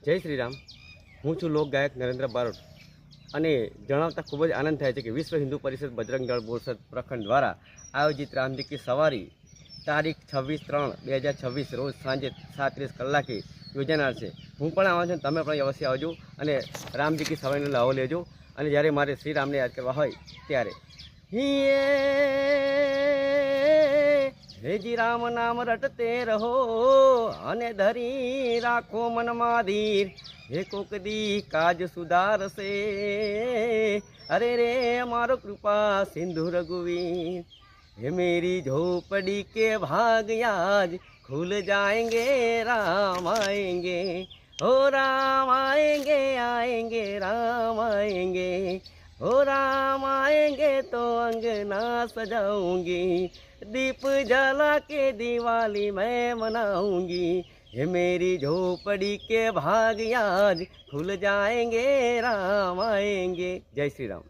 જય શ્રી રામ. હું છું લોક ગાયક નરેન્દ્ર બારોટ અને જણાવતા ખૂબ જ આનંદ થાય છે કે વિશ્વ હિન્દુ પરિષદ બજરંગ દળ બોરસદ પ્રખંડ દ્વારા આયોજિત રામજી કી સવારી તારીખ 26/3/2026 રોજ સાંજે 7:30 કલાકે યોજાનાર છે. હું પણ આવું છું, તમે પણ અવશ્ય આવજો અને રામજી કી સવારીનો લાવો લેજો. અને જ્યારે મારે શ્રી રામને યાદ કરવા હોય ત્યારે હેજી રામ નામ રટતે રહો અને ધરી રાખો મનમાં ધીર, હે કોક દી કાજ સુધારશે, અરે રે મારો કૃપા સિંધુ રઘુવીર, हे मेरी झोपड़ी के भाग आज खुल जाएंगे, राम आएंगे, ओ राम आएंगे आएंगे राम आएंगे, ओ राम आएंगे तो अंगना सजाऊंगी, दीप जला के दिवाली मैं मनाऊंगी, हे मेरी झोपड़ी के भाग आज खुल जाएंगे, राम आएंगे. जय श्री राम.